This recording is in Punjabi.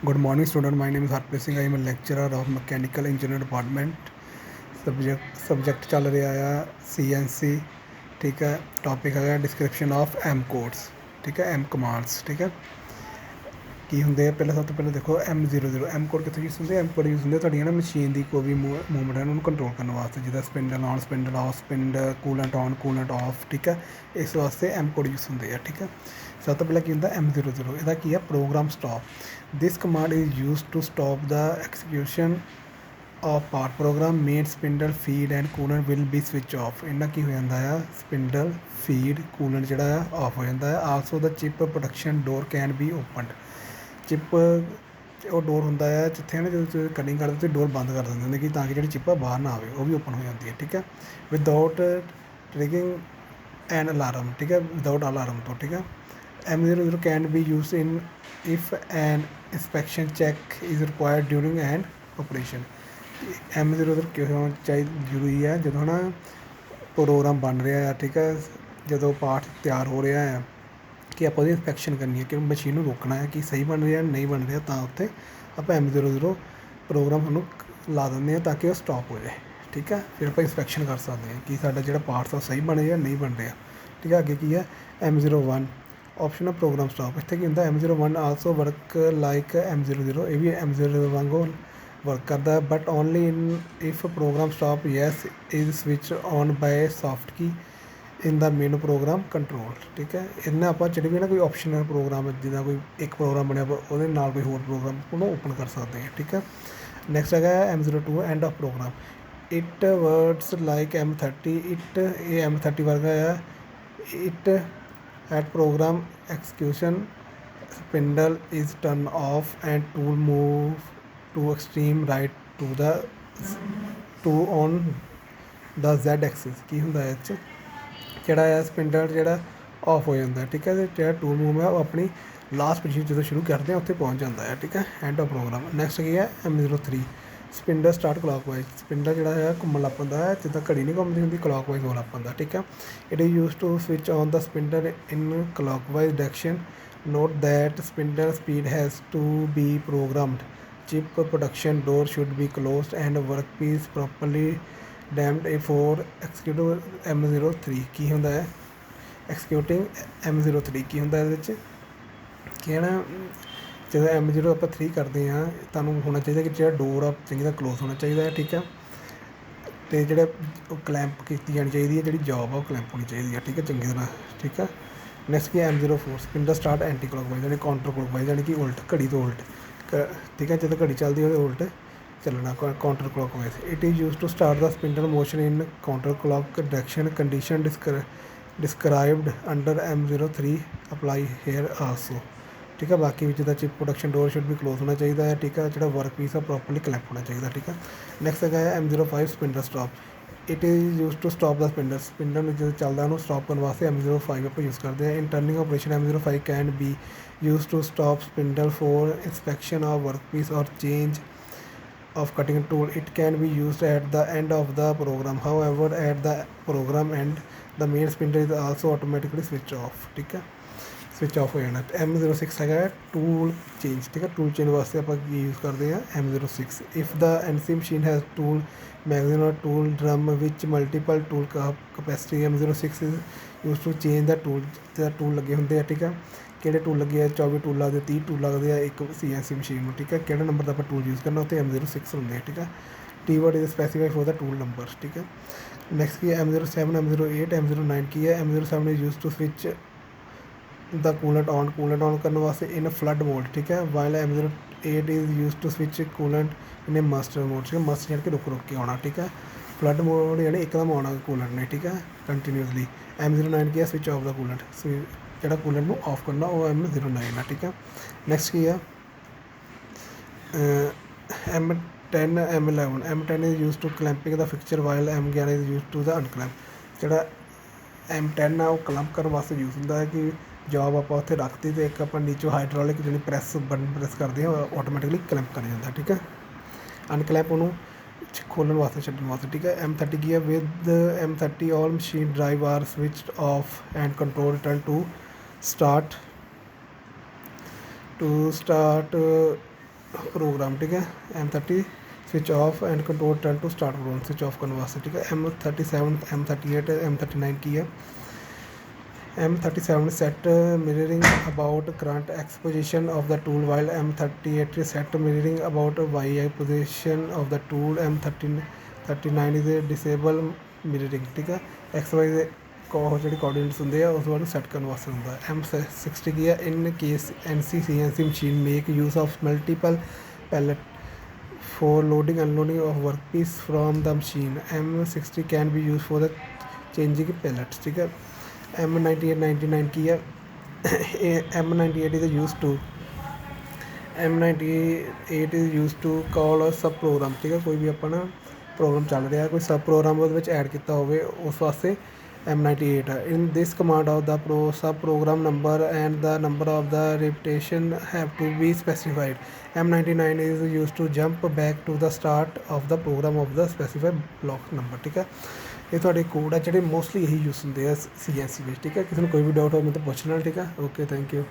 Good morning, student. My name is Harpreet Singh. I am a lecturer of Mechanical Engineering Department. Subject ਚੱਲ ਰਿਹਾ ਆ CNC। ਠੀਕ ਹੈ। ਟੌਪਿਕ ਹੈਗਾ ਡਿਸਕ੍ਰਿਪਸ਼ਨ ਆਫ M ਕੋਡਸ। ਠੀਕ ਹੈ। M commands. ਠੀਕ ਹੈ। ਕੀ ਹੁੰਦੇ ਆ, ਪਹਿਲਾਂ ਸਭ ਤੋਂ ਪਹਿਲਾਂ ਦੇਖੋ M00 M ਕੋਡ ਕਿੱਥੇ ਯੂਜ਼ ਹੁੰਦੇ? M ਕੋਡ ਯੂਜ਼ ਹੁੰਦੇ ਤੁਹਾਡੀਆਂ ਨਾ ਮਸ਼ੀਨ ਦੀ ਕੋਈ ਵੀ ਮੂਵਮੈਂਟ ਹੈ ਉਹਨੂੰ ਕੰਟਰੋਲ ਕਰਨ ਵਾਸਤੇ, ਜਿੱਦਾਂ spindle on, spindle of, coolant on, coolant of. ਠੀਕ ਹੈ। ਇਸ ਵਾਸਤੇ M ਕੋਡ ਯੂਜ਼ ਹੁੰਦੇ ਆ। ਠੀਕ ਹੈ। ਸਭ ਤੋਂ ਪਹਿਲਾਂ ਕੀ ਹੁੰਦਾ M00, ਇਹਦਾ ਕੀ ਆ? Program stop. This command is use to stop the execution of part program. Main spindle feed and coolant will be switch off. ਇਹਨਾਂ ਕੀ ਹੋ ਜਾਂਦਾ ਆ? ਸਪਿੰਡਲ ਫੀਡ ਕੂਲੈਂਟ ਜਿਹੜਾ ਆ ਆਫ ਹੋ ਜਾਂਦਾ ਹੈ। Also the chip production door can be opened. Chip ਉਹ ਡੋਰ ਹੁੰਦਾ ਆ ਜਿੱਥੇ ਨਾ ਜਦੋਂ ਤੁਸੀਂ ਕਟਿੰਗ ਕਰਦੇ ਤੁਸੀਂ ਡੋਰ ਬੰਦ ਕਰ ਦਿੰਦੇ ਹੁੰਦੇ ਕਿ ਤਾਂ ਕਿ ਜਿਹੜੀ ਚਿੱਪ ਆ ਬਾਹਰ ਨਾ ਆਵੇ, ਉਹ ਵੀ ਓਪਨ ਹੋ ਜਾਂਦੀ ਹੈ। ਠੀਕ ਹੈ। ਵਿਦਆਊਟ ਟ੍ਰਿਗਰਿੰਗ ਐਨ ਅਲਾਰਮ। ਠੀਕ ਹੈ। ਵਿਦਆਊਟ ਅਲਾਰਮ ਤੋਂ। ਠੀਕ ਹੈ। M00 can be use in if N inspection check is required during N operation. M00 ਕਿਉਂ ਜ਼ਰੂਰੀ ਹੈ? ਜਦੋਂ ਨਾ ਪ੍ਰੋਗਰਾਮ ਬਣ ਰਿਹਾ ਆ, ਠੀਕ ਹੈ, ਜਦੋਂ ਪਾਰਟ ਤਿਆਰ ਹੋ ਰਿਹਾ ਆ, ਕਿ ਆਪਾਂ ਉਹਦੀ ਇੰਸਪੈਕਸ਼ਨ ਕਰਨੀ ਹੈ, ਕਿ ਮਸ਼ੀਨ ਨੂੰ ਰੋਕਣਾ ਹੈ ਕਿ ਸਹੀ ਬਣ ਰਿਹਾ ਨਹੀਂ ਬਣ ਰਿਹਾ, ਤਾਂ ਉੱਥੇ ਆਪਾਂ M00 ਪ੍ਰੋਗਰਾਮ ਸਾਨੂੰ ਲਾ ਦਿੰਦੇ ਹਾਂ ਤਾਂ ਕਿ ਉਹ ਸਟਾਪ ਹੋ ਜਾਏ। ਠੀਕ ਹੈ। ਫਿਰ ਆਪਾਂ ਇੰਸਪੈਕਸ਼ਨ ਕਰ ਸਕਦੇ ਹਾਂ ਕਿ ਸਾਡਾ ਜਿਹੜਾ ਪਾਰਟਸ ਆ ਸਹੀ ਬਣ ਰਿਹਾ ਨਹੀਂ ਬਣ ਰਿਹਾ। ਠੀਕ ਹੈ। ਅੱਗੇ ਕੀ ਹੈ? M01 option of programme stop. ਇੱਥੇ ਕੀ ਹੁੰਦਾ? M01 also work like M00। ਇਹ ਵੀ M00 ਵਾਂਗੂ ਵਰਕ ਕਰਦਾ, but only in if program stop yes is switch on by soft key in the main program control. ਠੀਕ ਹੈ। ਇਹਨਾਂ ਆਪਾਂ ਜਿਹੜੇ ਵੀ ਨਾ ਕੋਈ ਆਪਸ਼ਨਲ ਪ੍ਰੋਗਰਾਮ ਹੈ, ਜਿੱਦਾਂ ਕੋਈ ਇੱਕ ਪ੍ਰੋਗਰਾਮ ਬਣਿਆ ਉਹਦੇ ਨਾਲ ਕੋਈ ਹੋਰ ਪ੍ਰੋਗਰਾਮ ਉਹਨੂੰ ਓਪਨ ਕਰ ਸਕਦੇ ਹਾਂ। ਠੀਕ ਹੈ। ਨੈਕਸਟ ਹੈਗਾ M02 end of program. It words like M30। It ਇਹ M30 ਵਰਗਾ ਆ। It at program execution spindle is turn off and tool move to extreme right to the on the Z axis. ਕੀ ਹੁੰਦਾ ਹੈ ਇਹ 'ਚ? ਜਿਹੜਾ ਆ ਸਪਿੰਡਲ ਜਿਹੜਾ ਆਫ ਹੋ ਜਾਂਦਾ। ਠੀਕ ਹੈ। ਅਤੇ ਜਿਹੜਾ ਟੂਲ ਮੂਵ ਹੈ ਉਹ ਆਪਣੀ ਲਾਸਟ ਪੋਜੀਸ਼ਨ ਜਦੋਂ ਸ਼ੁਰੂ ਕਰਦੇ ਆ ਉੱਥੇ ਪਹੁੰਚ ਜਾਂਦਾ ਹੈ। ਠੀਕ ਹੈ। End of program. ਨੈਕਸਟ ਕੀ ਹੈ? M03 spindle start clockwise. Spindle ਜਿਹੜਾ ਹੈ ਘੁੰਮਣ ਲੱਗ ਪੈਂਦਾ ਹੈ, ਜਿੱਦਾਂ ਘੜੀ ਨਹੀਂ ਘੁੰਮਦੀ ਹੁੰਦੀ, ਕਲੋਕਵਾਈਜ਼ ਹੋਣ ਲੱਗ ਪੈਂਦਾ। ਠੀਕ ਹੈ। It is use to switch on the spindle in clockwise direction. Note that spindle speed has to be programmed. Chip production door should be closed and work piece properly damped for executive M03। ਕੀ ਹੁੰਦਾ ਹੈ? ਐਕਸੀਕਿਊਟਿੰਗ M03 ਕੀ ਹੁੰਦਾ ਇਹਦੇ ਵਿੱਚ? ਕੀ ਹੈ ਨਾ, ਜਦੋਂ M0 ਆਪਾਂ 3 ਕਰਦੇ ਹਾਂ, ਤੁਹਾਨੂੰ ਹੋਣਾ ਚਾਹੀਦਾ ਕਿ ਜਿਹੜਾ ਡੋਰ ਆ ਚੰਗੀ ਤਰ੍ਹਾਂ ਕਲੋਜ਼ ਹੋਣਾ ਚਾਹੀਦਾ ਹੈ। ਠੀਕ ਹੈ। ਅਤੇ ਜਿਹੜਾ ਉਹ ਕਲੈਂਪ ਕੀਤੀ ਜਾਣੀ ਚਾਹੀਦੀ ਹੈ, ਜਿਹੜੀ ਜੋਬ ਆ ਉਹ ਕਲੈਂਪ ਹੋਣੀ ਚਾਹੀਦੀ ਹੈ। ਠੀਕ ਹੈ। ਚੰਗੀ ਤਰ੍ਹਾਂ। ਠੀਕ ਹੈ। ਨੈਕਸਟ ਕੀ M04 spindle start anti clockwise, ਯਾਨੀ ਕਾਊਂਟਰ ਕਲੋਕਵਾਈਜ਼, ਯਾਨੀ ਕਿ ਉਲਟ, ਘੜੀ ਤੋਂ ਉਲਟ। ਠੀਕ ਹੈ। ਜਦੋਂ ਘੜੀ ਚੱਲਦੀ ਉਹਦੇ ਉਲਟ ਚੱਲਣਾ, counter clockwise. It is use to start the spindle motion in counter clock direction condition described under M03 apply here also. ਠੀਕ ਹੈ। ਬਾਕੀ ਵਿੱਚ ਦਾ ਚਿਪ ਪ੍ਰੋਡਕਸ਼ਨ ਡੋਰ ਸ਼ੁੱਡ ਵੀ ਕਲੋਜ਼ ਹੋਣਾ ਚਾਹੀਦਾ ਹੈ। ਠੀਕ ਹੈ। ਜਿਹੜਾ ਵਰਕ ਪੀਸ ਆ ਪ੍ਰੋਪਰਲੀ ਕਲੈਂਪ ਹੋਣਾ ਚਾਹੀਦਾ। ਠੀਕ ਹੈ। ਨੈਕਸਟ ਹੈਗਾ ਹੈ M05 spindle stop. It is use to stop the spindle ਨੂੰ ਜਦੋਂ ਚੱਲਦਾ ਉਹਨੂੰ ਸਟਾਪ ਕਰਨ ਵਾਸਤੇ M05 ਆਪਾਂ ਯੂਜ਼ ਕਰਦੇ ਹਾਂ। In turning operation M05 can be use to stop spindle for inspection of work piece or change of cutting tool. It can be used at the end of the program. However, at the program end the main spindle is also automatically switch off. ठीक है। ਸਵਿਚ ਆਫ ਹੋ ਜਾਣਾ। M06 ਹੈਗਾ ਟੂਲ ਚੇਂਜ। ਠੀਕ ਹੈ। ਟੂਲ ਚੇਂਜ ਵਾਸਤੇ ਆਪਾਂ ਕੀ ਯੂਜ਼ ਕਰਦੇ ਹਾਂ? M06। If the NC machine has tool magazine or tool drum ਵਿੱਚ multiple tool capacity. M06 use to change the tool. ਜਿਹਦਾ ਟੂਲ ਲੱਗੇ ਹੁੰਦੇ ਆ। ਠੀਕ ਹੈ। ਕਿਹੜੇ ਟੂਲ ਲੱਗੇ ਆ? 24 ਟੂਲ ਲੱਗਦੇ, 30 ਟੂਲ ਲੱਗਦੇ ਆ ਇੱਕ CNC ਮਸ਼ੀਨ ਨੂੰ। ਠੀਕ ਹੈ। ਕਿਹੜਾ ਨੰਬਰ ਦਾ ਆਪਾਂ ਟੂਲ ਯੂਜ਼ ਕਰਨਾ ਉੱਥੇ M06 ਹੁੰਦੇ ਆ। ਠੀਕ ਹੈ। T-word is specify for the tool number. ਠੀਕ ਹੈ। ਨੈਕਸਟ ਕੀ ਹੈ? M07 M08 M09 ਕੀ ਹੈ? M07 is use to switch the coolant on ਕਰਨ ਵਾਸਤੇ ਇਨ ਫਲੱਡ ਮੋਡ। ਠੀਕ ਹੈ। While M08 is use to switch coolant in master mode. ਠੀਕ ਹੈ। ਮਾਸਟਰ ਯਾਨੀ ਕਿ ਰੁਕ ਕੇ ਆਉਣਾ। ਠੀਕ ਹੈ। ਫਲੱਡ ਮੋਡ ਯਾਨੀ ਇੱਕਦਮ ਆਉਣਾ ਕੂਲੈਂਟ ਨੇ। ਠੀਕ ਹੈ। ਕੰਟੀਨਿਊਸਲੀ। M09 ਕੀ ਹੈ? ਸਵਿਚ ਆਫ ਦਾ ਕੂਲੈਂਟ। ਜਿਹੜਾ ਕੂਲੈਂਟ ਨੂੰ ਆਫ ਕਰਨਾ ਉਹ M09 ਆ। ਠੀਕ ਹੈ। ਨੈਕਸਟ ਕੀ ਆ? M10 M11 M10 is use to clamping the fixture while M11 is use to the unclamp. ਜਿਹੜਾ M10 ਆ ਉਹ ਕਲੈਂਪ ਕਰਨ ਵਾਸਤੇ ਯੂਜ਼ ਹੁੰਦਾ ਹੈ ਕਿ ਜੋਬ ਆਪਾਂ ਉੱਥੇ ਰੱਖਤੀ ਅਤੇ ਇੱਕ ਆਪਾਂ ਨੀਚੋਂ ਹਾਈਡ੍ਰੋਲਿਕ ਜਿਹੜੀ ਬਟਨ ਪ੍ਰੈਸ ਕਰਦੇ ਹਾਂ ਆਟੋਮੈਟਿਕਲੀ ਕਲੈਂਪ ਕਰ ਜਾਂਦਾ। ਠੀਕ ਹੈ। ਅਨਕਲੈਂਪ ਉਹਨੂੰ ਖੋਲ੍ਹਣ ਵਾਸਤੇ, ਛੱਡਣ ਵਾਸਤੇ। ਠੀਕ ਹੈ। M30 ਕੀ ਹੈ? With M30 all machine drive are switched off and control return to start program, ठीक है। M30 switch off and control turn to start program, switch off करने वास्ते, ठीक है। M37 M38 M39 की है। M37 set mirroring about current x position of the tool, while M38 set mirroring about y position of the tool। M39 is a disable mirroring, ठीक है। एक्स वाई ਦੇ ਜਿਹੜੇ ਕੋਆਰਡੀਨੇਟਸ ਹੁੰਦੇ ਆ ਉਸ ਨੂੰ ਸੈੱਟ ਕਰਨ ਵਾਸਤੇ ਹੁੰਦਾ। M60 ਕੀ ਹੈ, in case CNC machine make use of multiple pellet for loading unloading of workpiece from the machine। M60 can be used for the changing pellets, ठीक है। M98 की है, M98 is used to M98 is used to call a सब program, ठीक है। कोई भी अपना ਪ੍ਰੋਗਰਾਮ ਚੱਲ ਰਿਹਾ, ਕੋਈ ਸਬ ਪ੍ਰੋਗਰਾਮ ਉਹਦੇ ਵਿੱਚ ਐਡ ਕੀਤਾ ਹੋਵੇ, ਉਸ ਵਾਸਤੇ M98 ਹੈ। In this command of the sub program number and the number of the repetition have to be specified. M99 is use to jump back to the start of the program of the specified block number, ਠੀਕ ਹੈ। ਇਹ ਤੁਹਾਡੇ ਕੋਡ ਆ ਜਿਹੜੇ ਮੋਸਟਲੀ ਇਹੀ ਯੂਜ਼ ਹੁੰਦੇ ਆ CNC ਵਿੱਚ, ਠੀਕ ਹੈ। ਕਿਸੇ ਨੂੰ ਕੋਈ ਵੀ ਡਾਊਟ ਹੋਵੇ ਮੈਨੂੰ ਤਾਂ ਪੁੱਛ ਲੈਣਾ, ਠੀਕ ਹੈ। Okay, thank you.